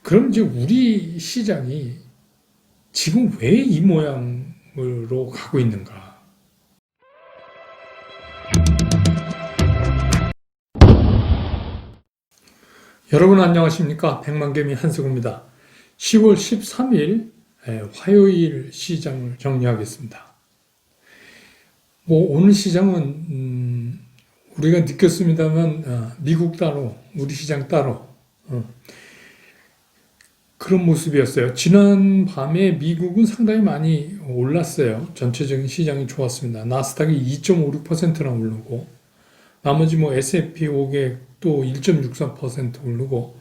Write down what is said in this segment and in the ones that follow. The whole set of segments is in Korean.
그럼 이제 우리 시장이 지금 왜 이 모양으로 가고 있는가? 여러분 안녕하십니까? 백만개미 한승우입니다. 10월 13일 화요일 시장을 정리하겠습니다. 오늘 시장은 우리가 느꼈습니다만 미국 따로 우리 시장 따로 그런 모습이었어요. 지난 밤에 미국은 상당히 많이 올랐어요. 전체적인 시장이 좋았습니다. 나스닥이 2.56%나 오르고 나머지 S&P 500도 1.63% 오르고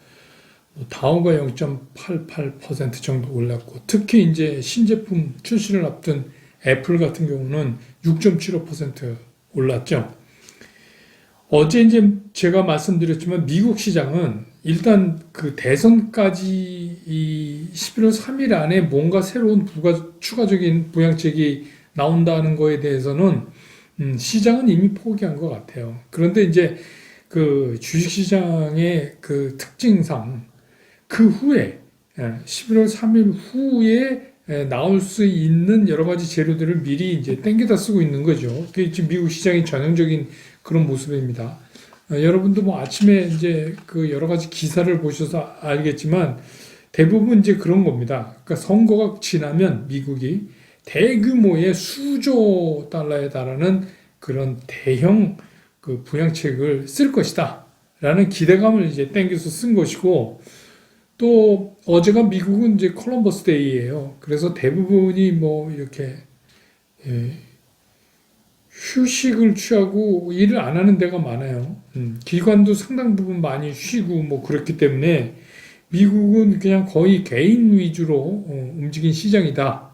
다우가 0.88% 정도 올랐고 특히 이제 신제품 출시를 앞둔 애플 같은 경우는 6.75% 올랐죠. 어제 이제 제가 말씀드렸지만 미국 시장은 일단 그 대선까지 이 11월 3일 안에 뭔가 새로운 추가적인 부양책이 나온다는 거에 대해서는 시장은 이미 포기한 것 같아요. 그런데 이제 그 주식시장의 그 특징상 그 후에 11월 3일 후에 나올 수 있는 여러 가지 재료들을 미리 이제 땡겨다 쓰고 있는 거죠. 그게 지금 미국 시장의 전형적인 그런 모습입니다. 여러분도 아침에 이제 그 여러 가지 기사를 보셔서 알겠지만 대부분 이제 그런 겁니다. 그러니까 선거가 지나면 미국이 대규모의 수조 달러에 달하는 그런 대형 그 부양책을 쓸 것이다. 라는 기대감을 이제 땡겨서 쓴 것이고 또 어제가 미국은 이제 콜럼버스 데이예요. 그래서 대부분이 이렇게 휴식을 취하고 일을 안 하는 데가 많아요. 기관도 상당 부분 많이 쉬고 그렇기 때문에 미국은 그냥 거의 개인 위주로 움직인 시장이다.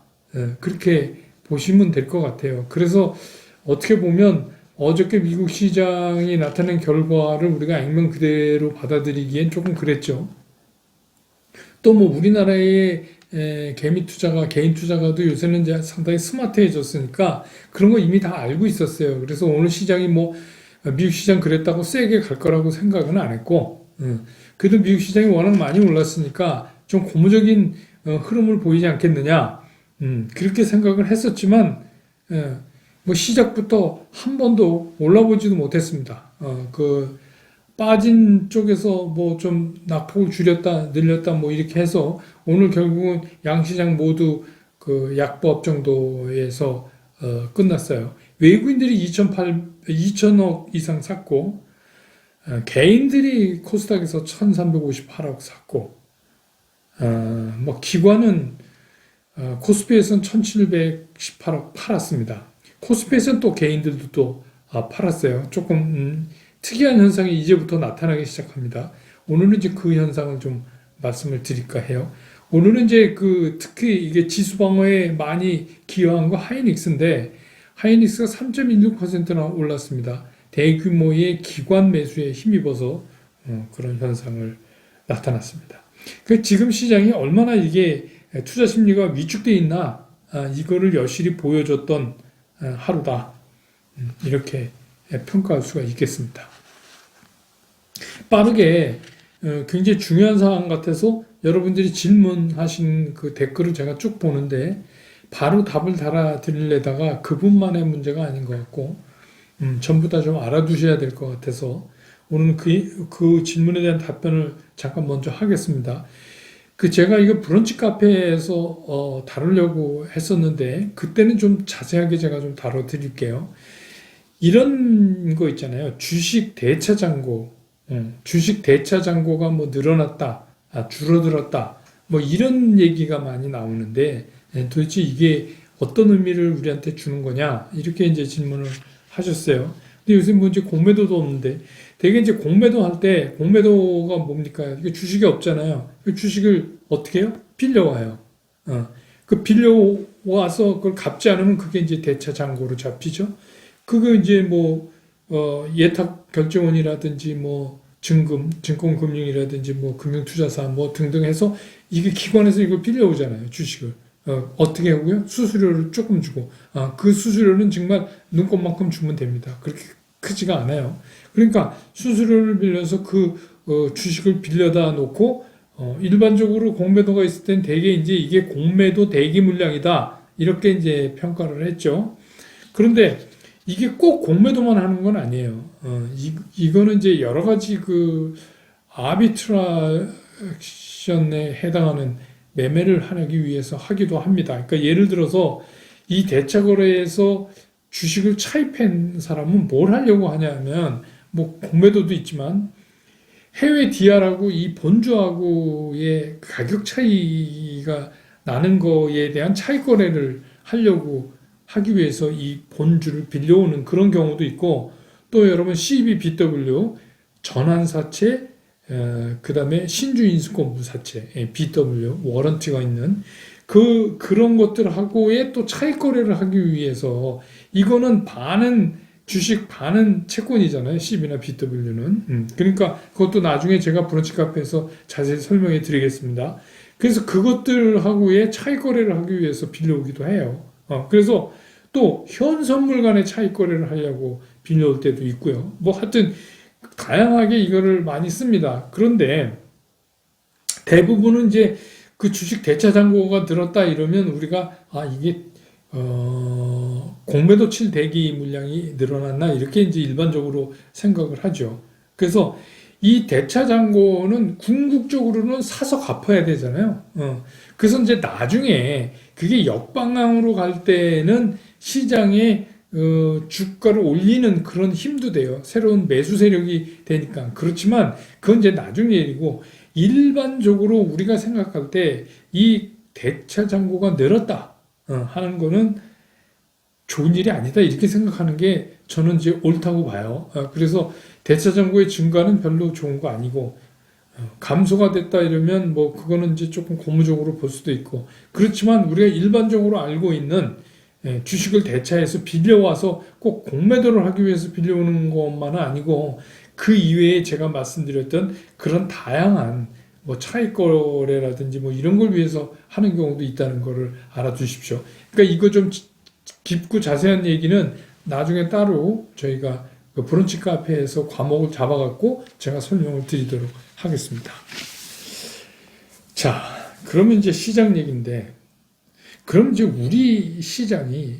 그렇게 보시면 될 것 같아요. 그래서 어떻게 보면 어저께 미국 시장이 나타낸 결과를 우리가 액면 그대로 받아들이기엔 조금 그랬죠. 또 우리나라의 개미 투자가, 개인 투자가도 요새는 이제 상당히 스마트해졌으니까 그런 거 이미 다 알고 있었어요. 그래서 오늘 시장이 미국 시장 그랬다고 세게 갈 거라고 생각은 안 했고, 그래도 미국 시장이 워낙 많이 올랐으니까 좀 고무적인 흐름을 보이지 않겠느냐, 그렇게 생각을 했었지만, 시작부터 한 번도 올라보지도 못했습니다. 빠진 쪽에서 좀 낙폭을 줄였다, 늘렸다 이렇게 해서 오늘 결국은 양시장 모두 그 약보합 정도에서 끝났어요. 외국인들이 2천억 이상 샀고, 개인들이 코스닥에서 1,358억 샀고, 기관은 코스피에서는 1,718억 팔았습니다. 코스피에서는 또 개인들도 또 팔았어요. 조금 특이한 현상이 이제부터 나타나기 시작합니다. 오늘은 이제 그 현상을 좀 말씀을 드릴까 해요. 오늘은 이제 특히 이게 지수 방어에 많이 기여한 거 하이닉스인데 하이닉스가 3.16%나 올랐습니다. 대규모의 기관 매수에 힘입어서 그런 현상을 나타났습니다. 지금 시장이 얼마나 이게 투자 심리가 위축돼 있나 이거를 여실히 보여줬던 하루다. 이렇게 평가할 수가 있겠습니다. 빠르게 굉장히 중요한 사항 같아서 여러분들이 질문하신 그 댓글을 제가 쭉 보는데 바로 답을 달아드리려다가 그분만의 문제가 아닌 것 같고 전부 다 좀 알아두셔야 될 것 같아서 오늘 그 질문에 대한 답변을 잠깐 먼저 하겠습니다. 제가 이거 브런치 카페에서 다루려고 했었는데 그때는 좀 자세하게 제가 좀 다뤄드릴게요. 이런 거 있잖아요. 주식 대차 잔고, 주식 대차 잔고가 늘어났다, 줄어들었다, 이런 얘기가 많이 나오는데 도대체 이게 어떤 의미를 우리한테 주는 거냐 이렇게 이제 질문을 하셨어요. 근데 요새 이제 공매도도 없는데 되게 이제 공매도 할 때 공매도가 뭡니까? 이게 주식이 없잖아요. 주식을 어떻게 해요? 빌려와요. 그 빌려와서 그걸 갚지 않으면 그게 이제 대차 잔고로 잡히죠. 그거 이제 예탁 결제원이라든지 증권금융이라든지 금융투자사 등등 해서 이게 기관에서 이걸 빌려오잖아요. 주식을. 어떻게 하고요? 수수료를 조금 주고, 그 수수료는 정말 눈곱만큼 주면 됩니다. 그렇게 크지가 않아요. 그러니까 수수료를 빌려서 주식을 빌려다 놓고 일반적으로 공매도가 있을 땐 대개 이제 이게 공매도 대기 물량이다. 이렇게 이제 평가를 했죠. 그런데 이게 꼭 공매도만 하는 건 아니에요. 이거는 이제 여러 가지 그 아비트라션에 해당하는 매매를 하기 위해서 하기도 합니다. 그러니까 예를 들어서 이 대차 거래에서 주식을 차입한 사람은 뭘 하려고 하냐면 뭐 공매도도 있지만 해외 디아라고 이 본주하고의 가격 차이가 나는 거에 대한 차익 거래를 하려고 하기 위해서 이 본주를 빌려오는 그런 경우도 있고 또 여러분 CBBW 전환사채 그다음에 신주인수권부사채 BW 워런티가 있는 그런 것들하고의 또 차익 거래를 하기 위해서 이거는 반은 주식 반은 채권이잖아요. CB나 BW는. 그러니까 그것도 나중에 제가 브런치 카페에서 자세히 설명해 드리겠습니다. 그래서 그것들하고의 차익 거래를 하기 위해서 빌려오기도 해요. 그래서 또 현 선물 간의 차익 거래를 하려고 빌려올 때도 있고요. 뭐 하여튼 다양하게 이거를 많이 씁니다. 그런데 대부분은 이제 그 주식 대차 잔고가 늘었다 이러면 우리가 이게 공매도칠 대기 물량이 늘어났나 이렇게 이제 일반적으로 생각을 하죠. 그래서 이 대차 잔고는 궁극적으로는 사서 갚아야 되잖아요. 그래서 이제 나중에 그게 역방향으로 갈 때는 시장에 주가를 올리는 그런 힘도 돼요. 새로운 매수 세력이 되니까. 그렇지만 그건 이제 나중에 일이고 일반적으로 우리가 생각할 때 이 대차 잔고가 늘었다 하는 거는 좋은 일이 아니다 이렇게 생각하는 게 저는 이제 옳다고 봐요. 그래서 대차 잔고의 증가는 별로 좋은 거 아니고 감소가 됐다 이러면 뭐 그거는 이제 조금 고무적으로 볼 수도 있고 그렇지만 우리가 일반적으로 알고 있는 주식을 대차해서 빌려와서 꼭 공매도를 하기 위해서 빌려오는 것만은 아니고 그 이외에 제가 말씀드렸던 그런 다양한 뭐 차익 거래라든지 뭐 이런 걸 위해서 하는 경우도 있다는 거를 알아두십시오. 그러니까 이거 좀 깊고 자세한 얘기는 나중에 따로 저희가 그 브런치 카페에서 과목을 잡아갖고 제가 설명을 드리도록 하겠습니다. 자, 그러면 이제 시장 얘기인데, 그럼 이제 우리 시장이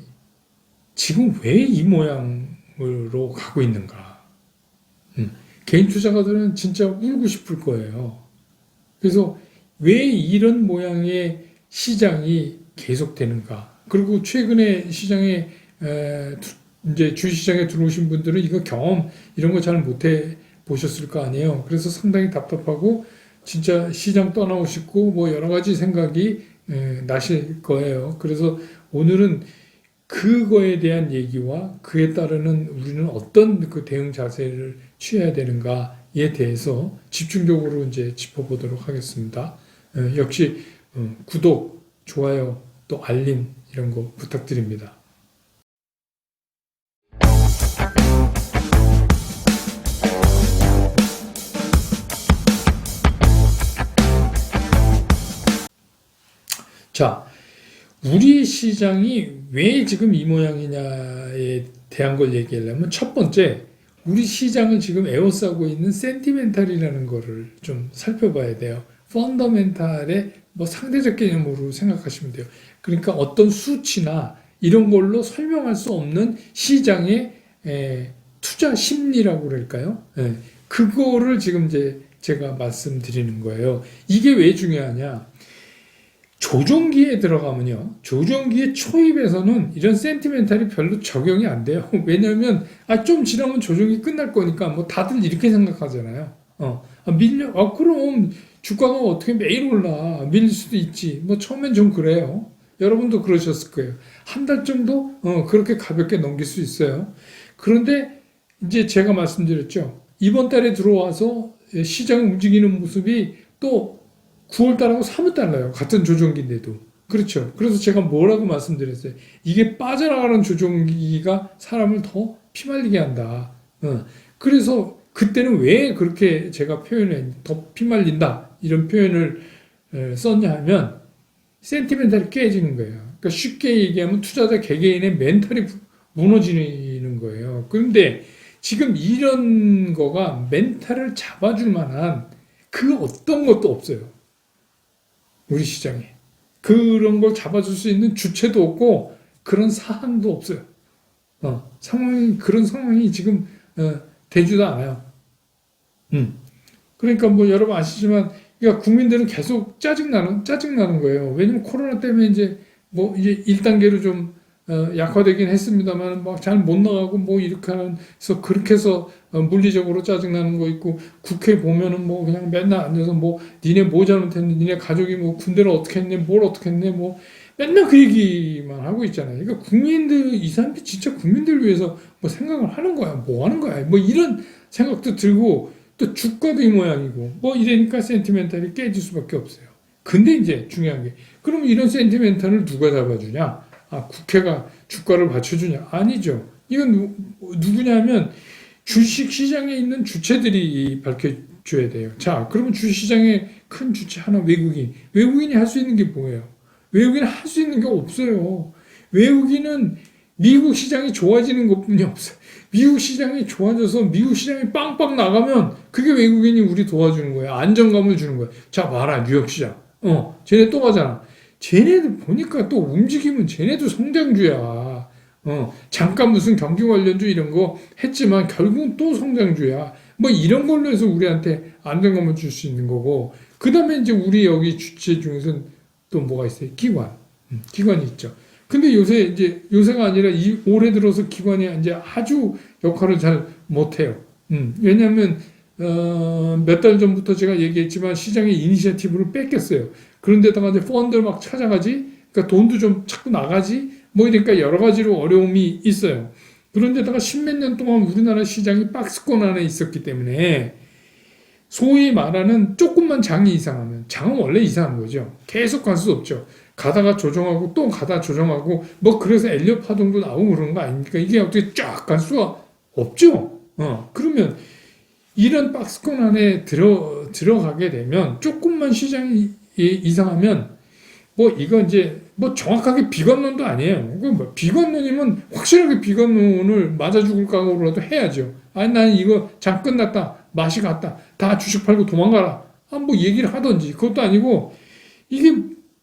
지금 왜 이 모양으로 가고 있는가? 개인 투자가들은 진짜 울고 싶을 거예요. 그래서 왜 이런 모양의 시장이 계속되는가? 그리고 최근에 시장에 이제 주시장에 들어오신 분들은 이거 경험 이런 거 잘 못해 보셨을 거 아니에요. 그래서 상당히 답답하고 진짜 시장 떠나고 싶고 뭐 여러 가지 생각이 나실 거예요. 그래서 오늘은 그거에 대한 얘기와 그에 따르는 우리는 어떤 그 대응 자세를 취해야 되는가에 대해서 집중적으로 이제 짚어보도록 하겠습니다. 역시 구독, 좋아요, 또 알림 이런 거 부탁드립니다. 자, 우리 시장이 왜 지금 이 모양이냐에 대한 걸 얘기하려면 첫 번째, 우리 시장을 지금 에워싸고 있는 센티멘탈이라는 거를 좀 살펴봐야 돼요. 펀더멘탈의 뭐 상대적 개념으로 생각하시면 돼요. 그러니까 어떤 수치나 이런 걸로 설명할 수 없는 시장의 투자 심리라고 그럴까요? 그거를 지금 이제 제가 말씀드리는 거예요. 이게 왜 중요하냐? 조종기에 들어가면요. 조종기의 초입에서는 이런 센티멘탈이 별로 적용이 안 돼요. 왜냐하면 좀 지나면 조종이 끝날 거니까 뭐 다들 이렇게 생각하잖아요. 그럼 주가가 어떻게 매일 올라? 밀릴 수도 있지. 뭐 처음엔 좀 그래요. 여러분도 그러셨을 거예요. 한 달 정도 그렇게 가볍게 넘길 수 있어요. 그런데 이제 제가 말씀드렸죠. 이번 달에 들어와서 시장이 움직이는 모습이 또 9월 달하고 사뭇 달라요. 같은 조종기인데도. 그렇죠. 그래서 제가 뭐라고 말씀드렸어요. 이게 빠져나가는 조종기가 사람을 더 피말리게 한다. 그래서 그때는 왜 그렇게 제가 더 피말린다. 이런 표현을 썼냐 하면 센티멘탈이 깨지는 거예요. 그러니까 쉽게 얘기하면 투자자 개개인의 멘탈이 무너지는 거예요. 그런데 지금 이런 거가 멘탈을 잡아줄 만한 그 어떤 것도 없어요. 우리 시장에. 그런 걸 잡아줄 수 있는 주체도 없고 그런 사항도 없어요. 그런 상황이 지금 되지도 않아요. 그러니까 뭐 여러분 아시지만, 그러니까 국민들은 계속 짜증나는 거예요. 왜냐면 코로나 때문에 이제 1단계로 좀 약화되긴 했습니다만 막 잘 못 나가고 뭐 이렇게 해서 그렇게 해서 물리적으로 짜증나는 거 있고, 국회 보면은 뭐 그냥 맨날 앉아서 뭐 니네 뭐 잘못했네, 니네 가족이 뭐 군대를 어떻게 했네, 뭘 어떻게 했네, 뭐 맨날 그 얘기만 하고 있잖아요. 그러니까 이 사람들 진짜 국민들을 위해서 뭐 생각을 하는 거야, 뭐 하는 거야, 뭐 이런 생각도 들고, 또 주가도 이 모양이고 뭐 이러니까 센티멘탈이 깨질 수밖에 없어요. 근데 이제 중요한 게, 그럼 이런 센티멘탈을 누가 잡아주냐? 국회가 주가를 받쳐주냐? 아니죠. 이건 누구냐면 주식시장에 있는 주체들이 밝혀줘야 돼요. 자, 그러면 주식시장의 큰 주체 하나, 외국인이 할 수 있는 게 뭐예요? 외국인은 할 수 있는 게 없어요. 외국인은 미국 시장이 좋아지는 것뿐이 없어요. 미국 시장이 좋아져서 미국 시장이 빵빵 나가면 그게 외국인이 우리 도와주는 거예요. 안정감을 주는 거예요. 자, 봐라, 뉴욕 시장. 쟤네 또 가잖아. 쟤네들 보니까 또 움직이면 쟤네도 성장주야. 잠깐 무슨 경기 관련주 이런 거 했지만 결국은 또 성장주야. 뭐 이런 걸로 해서 우리한테 안정감을 줄 수 있는 거고. 그 다음에 이제 우리 여기 주체 중에서는 또 뭐가 있어요? 기관이 있죠. 근데 요새가 아니라 올해 들어서 기관이 이제 아주 역할을 잘 못해요. 왜냐하면 몇 달 전부터 제가 얘기했지만 시장의 이니셔티브를 뺏겼어요. 그런데다가 이제 펀드를 막 찾아가지, 그러니까 돈도 좀 자꾸 나가지, 뭐 이러니까 여러 가지로 어려움이 있어요. 그런데다가 십몇 년 동안 우리나라 시장이 박스권 안에 있었기 때문에 소위 말하는 조금만 장이 이상하면, 장은 원래 이상한 거죠. 계속 갈 수 없죠. 가다가 조정하고 또 가다 조정하고 뭐 그래서 엘리엇 파동도 나오고 그런 거 아닙니까? 이게 어떻게 쫙 갈 수가 없죠. 그러면 이런 박스권 안에 들어가게 되면 조금만 시장이 이상하면 뭐 이거 이제 뭐 정확하게 비관론도 아니에요. 뭐 비관론이면 확실하게 비관론을 맞아 죽을 각오라도 해야죠. 아니 난 이거 장 끝났다, 맛이 갔다, 다 주식 팔고 도망가라, 뭐 얘기를 하든지. 그것도 아니고 이게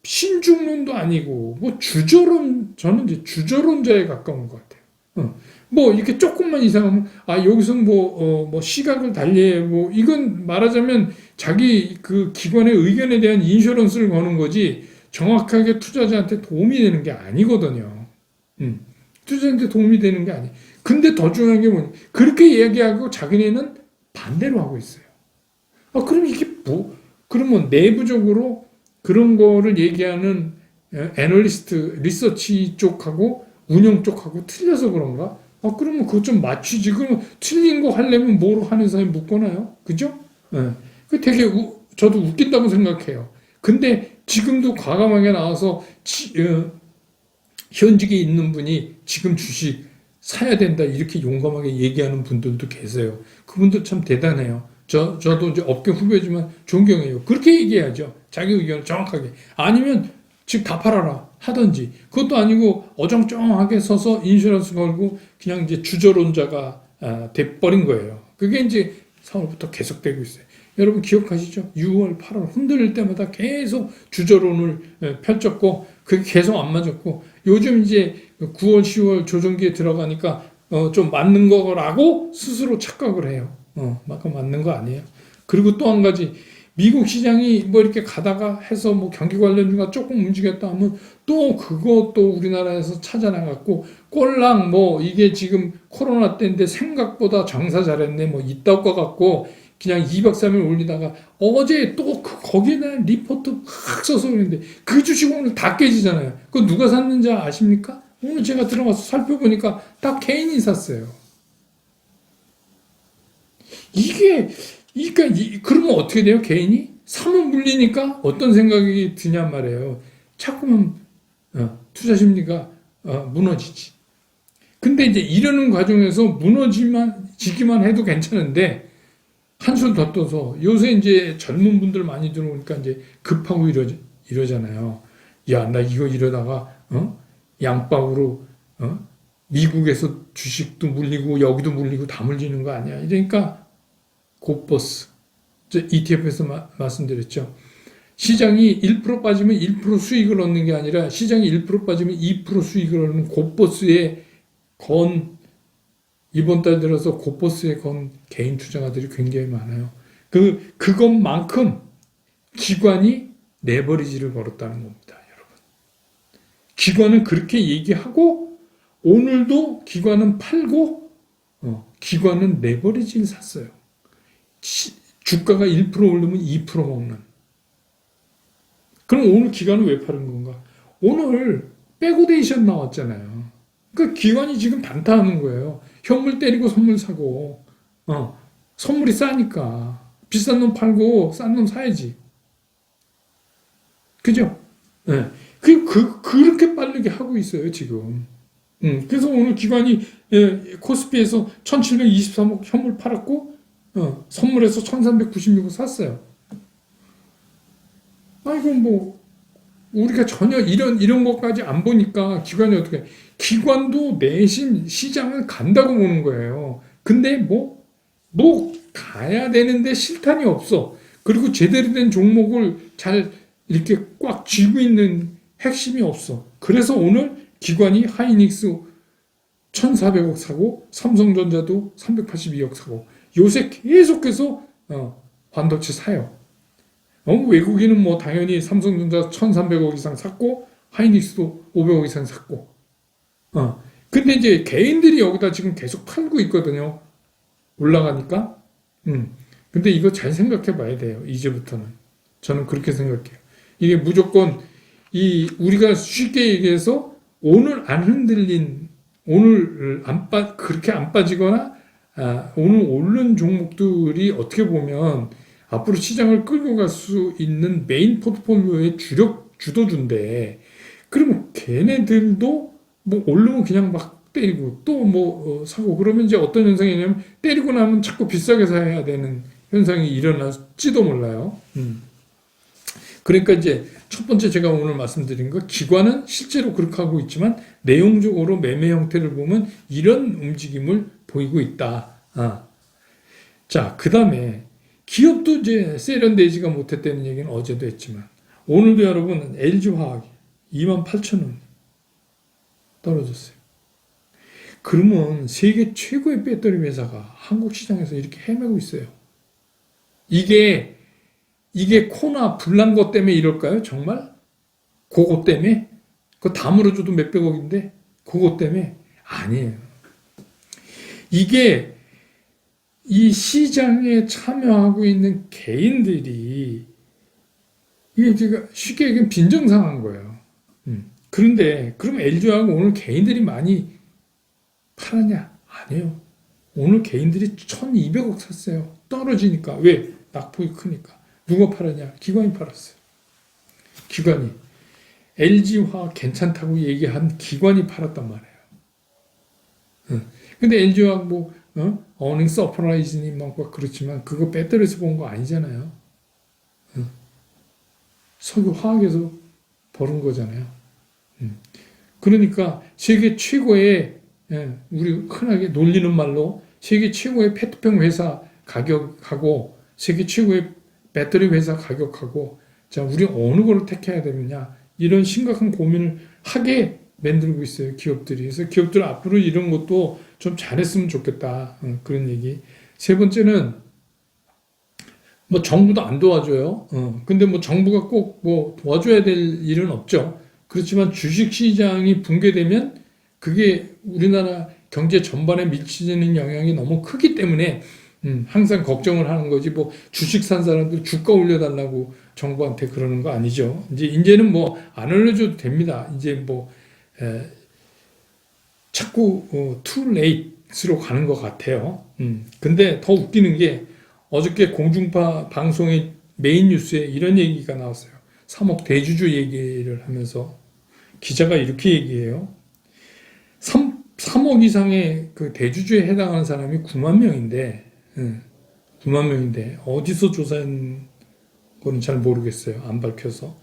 신중론도 아니고 뭐 저는 이제 주저론자에 가까운 것 같아요. 뭐 이렇게 조금만 이상하면 여기서 뭐 시각을 달리해, 뭐 이건 말하자면 자기 그 기관의 의견에 대한 인슈런스를 거는 거지 정확하게 투자자한테 도움이 되는 게 아니거든요. 투자자한테 도움이 되는 게 아니에요. 근데 더 중요한 게 뭐냐, 그렇게 이야기하고 자기네는 반대로 하고 있어요. 그럼 이게 그러면 내부적으로 그런 거를 얘기하는 애널리스트, 리서치 쪽하고 운영 쪽하고 틀려서 그런가? 그러면 그거 좀 맞추지. 그러면 틀린 거 하려면 뭐로 하는 사람이 묻거나요? 그죠? 그 되게 저도 웃긴다고 생각해요. 근데 지금도 과감하게 나와서 현직에 있는 분이 지금 주식 사야 된다 이렇게 용감하게 얘기하는 분들도 계세요. 그분들 참 대단해요. 저도 이제 업계 후배지만 존경해요. 그렇게 얘기해야죠. 자기 의견을 정확하게. 아니면 즉 다 팔아라 하든지. 그것도 아니고 어정쩡하게 서서 인슈런스 걸고 그냥 이제 주저론자가 돼버린 거예요. 그게 이제 4월부터 계속되고 있어요. 여러분 기억하시죠? 6월, 8월 흔들릴 때마다 계속 주저론을 펼쳤고 그게 계속 안 맞았고, 요즘 이제 9월, 10월 조정기에 들어가니까 좀 맞는 거라고 스스로 착각을 해요. 맞는 거 아니에요. 그리고 또 한 가지, 미국 시장이 뭐 이렇게 가다가 해서 뭐 경기 관련주가 조금 움직였다 하면 또 그것도 우리나라에서 찾아나갔고, 꼴랑 뭐 이게 지금 코로나 때인데 생각보다 장사 잘했네 뭐 이따 것 같고 그냥 2박 3일 올리다가 어제 또 거기에 대한 리포트 막 써서 그러는데 그 주식 오늘 다 깨지잖아요. 그거 누가 샀는지 아십니까? 오늘 제가 들어가서 살펴보니까 다 개인이 샀어요. 그러면 어떻게 돼요? 개인이? 사면 물리니까 어떤 생각이 드냐 말이에요. 자꾸만 투자 심리가 무너지지. 근데 이제 이러는 과정에서 지기만 해도 괜찮은데 한술 더 떠서 요새 이제 젊은 분들 많이 들어오니까 이제 급하고 이러잖아요. 야, 나 이거 이러다가 양박으로 미국에서 주식도 물리고 여기도 물리고 다 물리는 거 아니야. 이러니까 곧버스, ETF에서 말씀드렸죠. 시장이 1% 빠지면 1% 수익을 얻는 게 아니라 시장이 1% 빠지면 2% 수익을 얻는 곧버스에 건 이번 달 들어서 곧버스에 건 개인 투자가들이 굉장히 많아요. 그것만큼 기관이 레버리지를 걸었다는 겁니다, 여러분. 기관은 그렇게 얘기하고 오늘도 기관은 팔고 기관은 레버리지를 샀어요. 주가가 1% 오르면 2% 먹는. 그럼 오늘 기관은 왜 파는 건가? 오늘 백오데이션 나왔잖아요. 그러니까 기관이 지금 단타하는 거예요. 현물 때리고 선물 사고, 선물이 싸니까 비싼 놈 팔고 싼 놈 사야지. 그죠? 네. 그렇게 빠르게 하고 있어요, 지금. 그래서 오늘 기관이 코스피에서 1723억 현물 팔았고, 선물에서 1396억 샀어요. 아이고, 뭐, 우리가 전혀 이런 것까지 안 보니까 기관이 어떻게, 기관도 내심 시장을 간다고 보는 거예요. 근데 가야 되는데 실탄이 없어. 그리고 제대로 된 종목을 잘 이렇게 꽉 쥐고 있는 핵심이 없어. 그래서 오늘 기관이 하이닉스 1,400억 사고, 삼성전자도 382억 사고, 요새 계속해서 반도체 사요. 외국인은 뭐 당연히 삼성전자 1,300억 이상 샀고 하이닉스도 500억 이상 샀고. 근데 이제 개인들이 여기다 지금 계속 팔고 있거든요. 올라가니까. 근데 이거 잘 생각해 봐야 돼요. 이제부터는. 저는 그렇게 생각해요. 이게 무조건 우리가 쉽게 얘기해서 오늘 안 흔들린, 오늘 그렇게 안 빠지거나 오늘 오른 종목들이 어떻게 보면 앞으로 시장을 끌고 갈 수 있는 메인 포트폴리오의 주도주인데, 그러면 걔네들도 뭐 오르면 그냥 막 때리고 또 사고, 그러면 이제 어떤 현상이냐면 때리고 나면 자꾸 비싸게 사야 되는 현상이 일어날지도 몰라요. 그러니까 이제 첫 번째 제가 오늘 말씀드린 거, 기관은 실제로 그렇게 하고 있지만 내용적으로 매매 형태를 보면 이런 움직임을 보이고 있다. 자, 그 다음에 기업도 이제 세련되지가 못했다는 얘기는 어제도 했지만, 오늘도 여러분 LG화학이 28,000원 떨어졌어요. 그러면 세계 최고의 배터리 회사가 한국 시장에서 이렇게 헤매고 있어요. 이게 코나 불난 것 때문에 이럴까요? 정말? 그거 때문에? 그거 다 물어줘도 몇백억인데 그거 때문에? 아니에요. 이게 이 시장에 참여하고 있는 개인들이, 이게 제가 쉽게 얘기하면 빈정상한 거예요. 그런데 그럼 LG화학은 오늘 개인들이 많이 팔았냐? 아니에요. 오늘 개인들이 1,200억 샀어요. 떨어지니까. 왜? 낙폭이 크니까. 누가 팔았냐? 기관이 팔았어요. 기관이. LG화학 괜찮다고 얘기한 기관이 팔았단 말이에요. 근데 LG화학 어닝 서프라이즈니 그렇지만 그거 배터리에서 본 거 아니잖아요. 석유 화학에서 벌은 거잖아요. 그러니까 세계 최고의, 우리 흔하게 놀리는 말로 세계 최고의 페트병 회사 가격하고 세계 최고의 배터리 회사 가격하고, 자, 우리 어느 거를 택해야 되느냐, 이런 심각한 고민을 하게 만들고 있어요, 기업들이. 그래서 기업들 앞으로 이런 것도 좀 잘했으면 좋겠다, 그런 얘기. 세 번째는 정부도 안 도와줘요. 근데 정부가 꼭 도와줘야 될 일은 없죠. 그렇지만 주식시장이 붕괴되면 그게 우리나라 경제 전반에 미치는 영향이 너무 크기 때문에 항상 걱정을 하는 거지, 주식 산 사람들 주가 올려달라고 정부한테 그러는 거 아니죠. 이제는 안 올려줘도 됩니다. 이제 자꾸 too late로 가는 것 같아요. 근데 더 웃기는 게, 어저께 공중파 방송의 메인 뉴스에 이런 얘기가 나왔어요. 3억 대주주 얘기를 하면서 기자가 이렇게 얘기해요. 3억 이상의 그 대주주에 해당하는 사람이 9만 명인데, 9만 명인데, 어디서 조사한 거는 잘 모르겠어요. 안 밝혀서.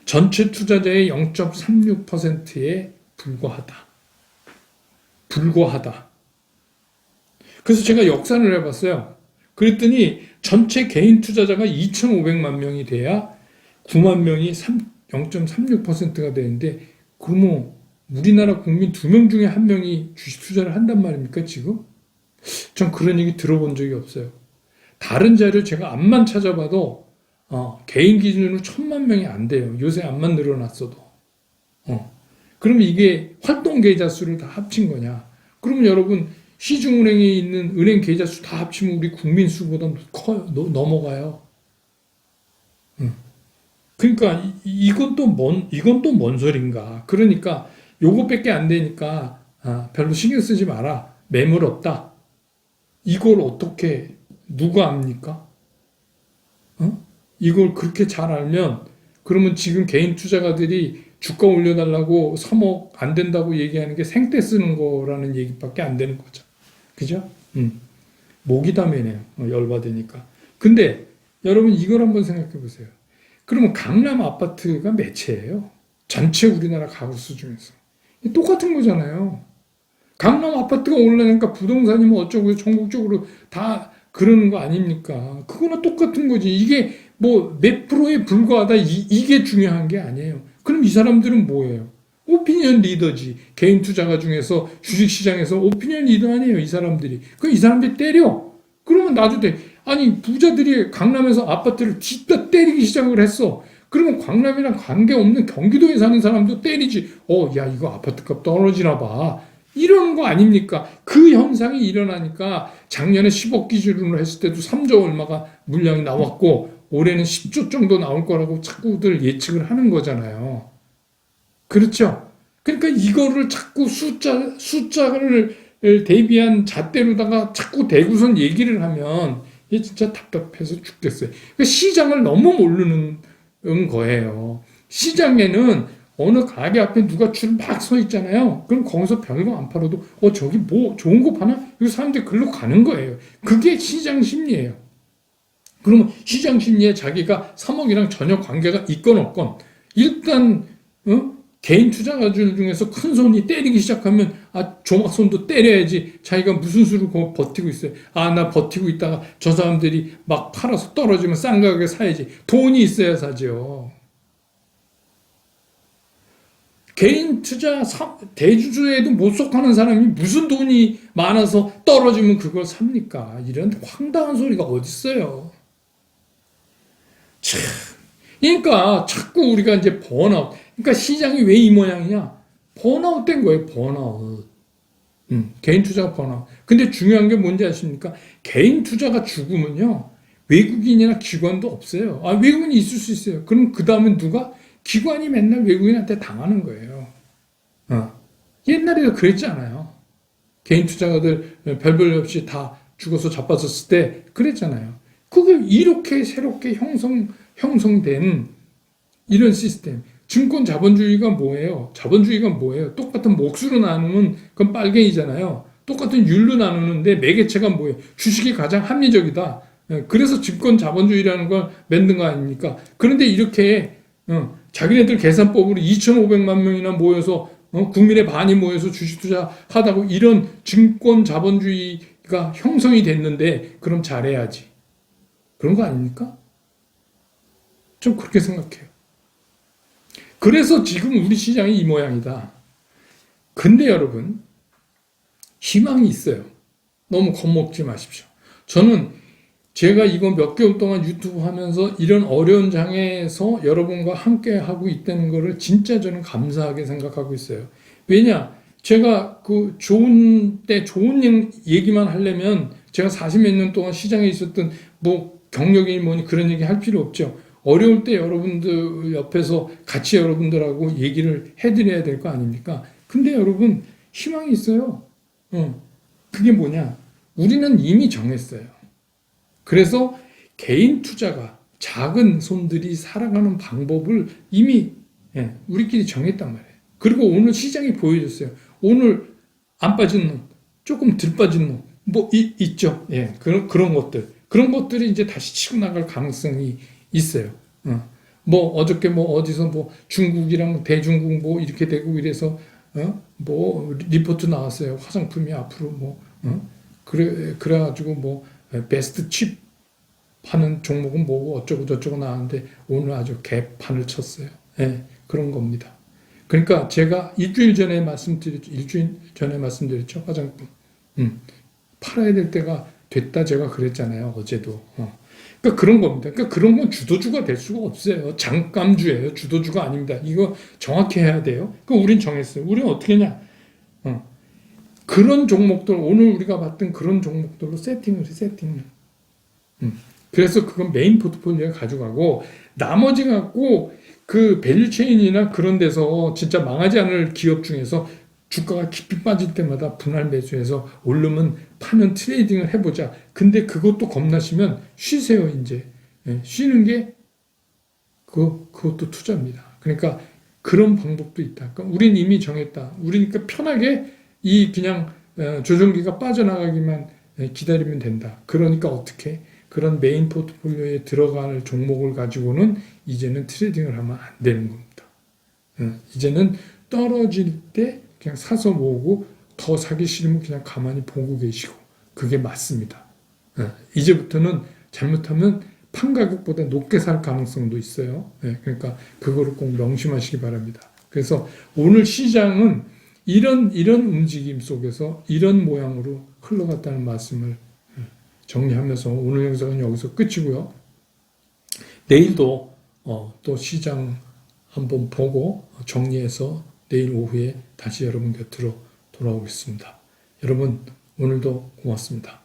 전체 투자자의 0.36%에 불과하다. 그래서 제가 역산을 해봤어요. 그랬더니 전체 개인 투자자가 2,500만 명이 돼야 9만 명이 0.36%가 되는데 그뭐 우리나라 국민 2명 중에 1명이 주식 투자를 한단 말입니까 지금? 전 그런 얘기 들어본 적이 없어요. 다른 자료 제가 암만 찾아봐도 개인 기준으로 1,000만 명이 안 돼요. 요새 암만 늘어났어도. 그러면 이게 활동 계좌 수를 다 합친 거냐? 그러면 여러분 시중은행에 있는 은행 계좌 수 다 합치면 우리 국민 수보다 넘어가요. 그러니까 이건 또 뭔 소린가? 그러니까 요것밖에 안 되니까 별로 신경 쓰지 마라. 매물 없다. 이걸 어떻게 누가 압니까? 이걸 그렇게 잘 알면 그러면 지금 개인 투자가들이 주가 올려달라고 3억 안 된다고 얘기하는 게 생떼 쓰는 거라는 얘기밖에 안 되는 거죠. 그죠? 목이 다 메네요. 열받으니까. 근데 여러분 이걸 한번 생각해 보세요. 그러면 강남 아파트가 몇 채예요? 전체 우리나라 가구 수 중에서. 똑같은 거잖아요. 강남 아파트가 올라가니까 부동산이 뭐 어쩌고 전국적으로 다 그러는 거 아닙니까? 그거는 똑같은 거지. 이게 뭐 몇 프로에 불과하다 이게 중요한 게 아니에요. 그럼 이 사람들은 뭐예요? 오피니언 리더지. 개인 투자가 중에서 주식시장에서 오피니언 리더 아니에요. 이 사람들이. 그럼 이 사람들이 때려. 그러면 나도 돼. 아니 부자들이 강남에서 아파트를 뒤따 때리기 시작을 했어. 그러면 강남이랑 관계없는 경기도에 사는 사람도 때리지. 야 이거 아파트값 떨어지나 봐. 이러는 거 아닙니까? 그 현상이 일어나니까 작년에 10억 기준으로 했을 때도 3조 얼마가 물량이 나왔고 올해는 10조 정도 나올 거라고 자꾸들 예측을 하는 거잖아요. 그렇죠? 그러니까 이거를 자꾸 숫자를 대비한 잣대로다가 자꾸 대구선 얘기를 하면 이게 진짜 답답해서 죽겠어요. 그러니까 시장을 너무 모르는 거예요. 시장에는 어느 가게 앞에 누가 줄 막 서 있잖아요. 그럼 거기서 별거 안 팔아도 저기 뭐 좋은 거 파나? 이 사람들이 글로 가는 거예요. 그게 시장 심리예요. 그러면 시장 심리에 자기가 3억이랑 전혀 관계가 있건 없건 일단 개인 투자가들 중에서 큰 손이 때리기 시작하면 조막손도 때려야지 자기가 무슨 수로 버티고 있어요. 나 버티고 있다가 저 사람들이 막 팔아서 떨어지면 싼 가격에 사야지. 돈이 있어야 사죠. 개인 투자 대주주에도 못 속하는 사람이 무슨 돈이 많아서 떨어지면 그걸 삽니까? 이런 황당한 소리가 어딨어요. 참. 그러니까 자꾸 우리가 이제 번아웃. 그러니까 시장이 왜 이 모양이냐? 번아웃 된 거예요. 번아웃. 개인 투자가 번아웃. 근데 중요한 게 뭔지 아십니까? 개인 투자가 죽으면요. 외국인이나 기관도 없어요. 외국인이 있을 수 있어요. 그럼 그 다음에 누가? 기관이 맨날 외국인한테 당하는 거예요. 옛날에도 그랬잖아요. 개인 투자가들 별별 없이 다 죽어서 자빠졌을 때 그랬잖아요. 그게 이렇게 새롭게 형성된 이런 시스템. 증권 자본주의가 뭐예요? 자본주의가 뭐예요? 똑같은 몫으로 나누면 그건 빨갱이잖아요. 똑같은 율로 나누는데 매개체가 뭐예요? 주식이 가장 합리적이다. 그래서 증권 자본주의라는 걸 만든 거 아닙니까? 그런데 이렇게 자기네들 계산법으로 2,500만 명이나 모여서 국민의 반이 모여서 주식 투자하다고 이런 증권 자본주의가 형성이 됐는데 그럼 잘해야지. 그런 거 아닙니까? 좀 그렇게 생각해요. 그래서 지금 우리 시장이 이 모양이다. 근데 여러분 희망이 있어요. 너무 겁먹지 마십시오. 저는 제가 이거 몇 개월 동안 유튜브 하면서 이런 어려운 장에서 여러분과 함께 하고 있다는 것을 진짜 저는 감사하게 생각하고 있어요. 왜냐? 제가 그 좋은 얘기만 하려면 제가 40몇 년 동안 시장에 있었던 뭐 경력이 뭐니 그런 얘기 할 필요 없죠. 어려울 때 여러분들 옆에서 같이 여러분들하고 얘기를 해드려야 될 거 아닙니까? 근데 여러분 희망이 있어요. 그게 뭐냐? 우리는 이미 정했어요. 그래서 개인 투자가 작은 손들이 살아가는 방법을 이미 우리끼리 정했단 말이에요. 그리고 오늘 시장이 보여줬어요. 오늘 안 빠진 놈, 조금 덜 빠진 놈, 뭐 있죠. 그런 것들. 그런 것들이 이제 다시 치고 나갈 가능성이 있어요. 뭐 어저께 뭐 어디서 뭐 중국이랑 대중국 뭐 이렇게 되고 이래서 뭐 리포트 나왔어요. 화장품이 앞으로 뭐 그래가지고 뭐 베스트 칩 파는 종목은 뭐고 어쩌고 저쩌고 나왔는데 오늘 아주 개판을 쳤어요. 예, 그런 겁니다. 그러니까 제가 일주일 전에 말씀드렸죠. 화장품. 팔아야 될 때가 됐다 제가 그랬잖아요. 어제도. 그러니까 그런 겁니다. 그러니까 그런 건 주도주가 될 수가 없어요. 잠깐주예요. 주도주가 아닙니다. 이거 정확히 해야 돼요. 그러니까 우린 정했어요. 우리는 어떻게 했냐. 그런 종목들, 오늘 우리가 봤던 그런 종목들로 세팅을 해, 세팅을. 그래서 그건 메인 포트폴리오에 가져가고, 나머지 갖고 그 밸류체인이나 그런 데서 진짜 망하지 않을 기업 중에서 주가가 깊이 빠질 때마다 분할 매수해서 오르면 파면 트레이딩을 해보자. 근데 그것도 겁나시면 쉬세요, 이제. 예, 쉬는 게 그것도 투자입니다. 그러니까 그런 방법도 있다. 그러니까 우린 이미 정했다. 우리니까 편하게 그냥 조정기가 빠져나가기만 기다리면 된다. 그러니까 어떻게? 그런 메인 포트폴리오에 들어갈 종목을 가지고는 이제는 트레이딩을 하면 안 되는 겁니다. 이제는 떨어질 때 그냥 사서 모으고 더 사기 싫으면 그냥 가만히 보고 계시고 그게 맞습니다. 이제부터는 잘못하면 판 가격보다 높게 살 가능성도 있어요. 그러니까 그거를 꼭 명심하시기 바랍니다. 그래서 오늘 시장은 이런 움직임 속에서 이런 모양으로 흘러갔다는 말씀을 정리하면서 오늘 영상은 여기서 끝이고요. 내일도 또 시장 한번 보고 정리해서 내일 오후에 다시 여러분 곁으로 돌아오겠습니다. 여러분 오늘도 고맙습니다.